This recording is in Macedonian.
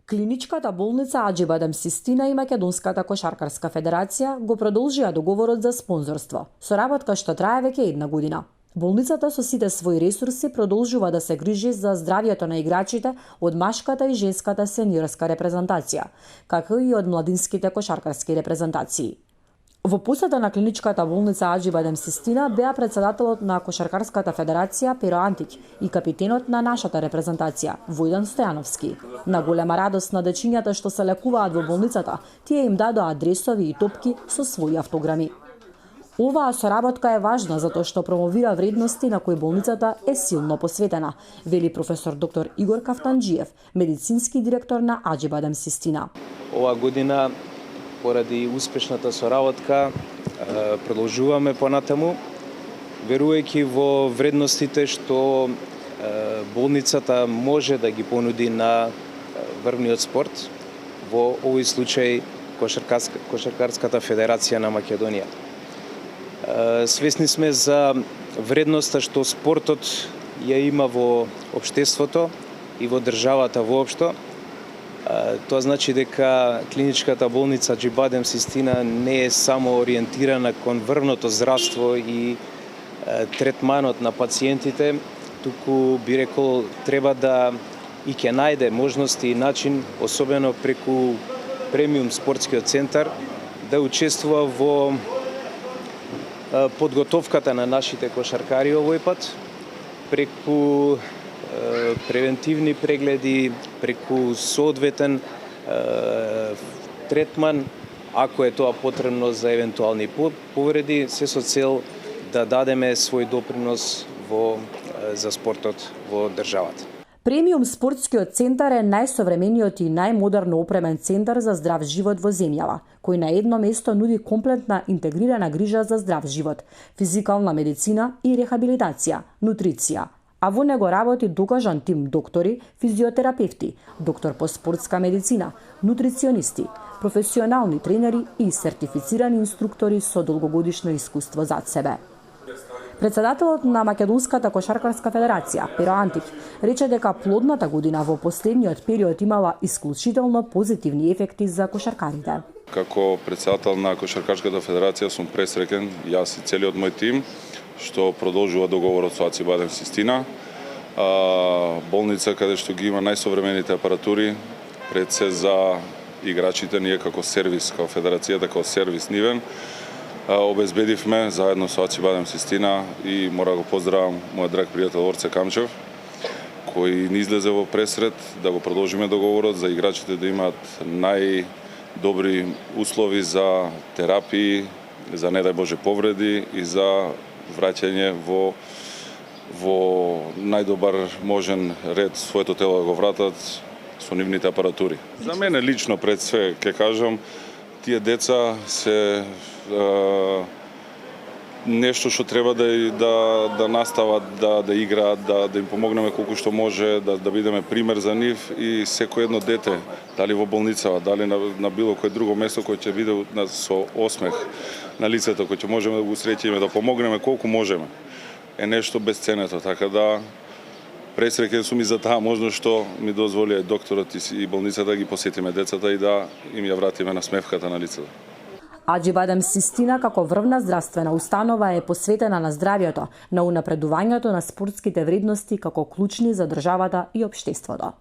Клиничката болница Аџи Бадем Систина и Македонската кошаркарска федерација го продолжија договорот за спонзорство, соработка што трае веќе една година. Болницата со сите своји ресурси продолжува да се грижи за здравјето на играчите од машката и женската сениорска репрезентација, како и од младинските кошаркарски репрезентации. Во посета на клиничката болница Аџи Бадем Систина беа председателот на Кошаркарската федерација Перо Антич и капитенот на нашата репрезентација Војдан Стојановски. На голема радост на дечињата што се лекуваат во болницата, тие им дадоа адресови и топки со своји автограми. Оваа соработка е важна затоа што промовира вредности на кои болницата е силно посветена, вели професор доктор Игор Кафтанџиев, медицински директор на Аџи Бадем Систина. Оваа година поради успешната соработка продолжуваме понатаму, верувајќи во вредностите што болницата може да ги понуди на врвниот спорт, во овој случај Кошаркарската федерација на Македонија. Свесни сме за вредноста што спортот ја има во општеството и во државата воопшто. Тоа значи дека клиничката болница Аџи Бадем Систина не е само ориентирана кон врвното здравство и третманот на пациентите, туку би рекол треба да и ќе најде можности и начин, особено преку премиум спортскиот центар, да учествува во подготовката на нашите кошаркари овој пат, преку превентивни прегледи, преку соодветен третман, ако е тоа потребно за евентуални повреди, се со цел да дадеме свој допринос за спортот во државата. Премиум спортскиот центар е најсовремениот и најмодерно опремен центар за здрав живот во земјава, кој на едно место нуди комплетна интегрирана грижа за здрав живот, физикална медицина и рехабилитација, нутриција, а во него работи докажан тим доктори, физиотерапевти, доктор по спортска медицина, нутриционисти, професионални тренери и сертифицирани инструктори со долгогодишно искуство зад себе. Председателот на Македонската кошаркарска федерација, Перо Антич, рече дека плодната година во последниот период имала исклучително позитивни ефекти за кошаркарите. Како председател на Кошаркарската федерација сум пресреќен, јас и целиот мој тим, што продолжува договорот со Аџи Бадем Систина, болница каде што ги има најсовремените апаратури, пред се за играчите, ние како сервис, како федерацијата, како сервис нивен, обезбедивме заедно со Аџи Бадем Систина и мора да го поздравам мојот драг пријател Орце Камчев, кој ни излезе во пресред да го продолжиме договорот за играчите да имаат најдобри услови за терапии, за не дај Боже повреди и за враќање во најдобар можен ред своето тело да го вратат со нивните апаратури. За мене лично пред све ќе кажам, тие деца се нешто што треба да настават да играат, да им помогнеме колку што може, да бидеме пример за нив и секој едно дете, дали во болницава, дали на било кој друго место кој ќе биде со осмех на лицето, кој ќе можеме да го усреќиме, да помогнеме колку можеме, е нешто безценето, така да пресреќен сум и за таа можност што ми дозволи докторот и болницата да ги посетиме децата и да им ја вратиме на смевката на лицето. Аџи Бадем Систина како врвна здравствена установа е посветена на здравјето, на унапредувањето на спортските вредности како клучни за државата и општеството.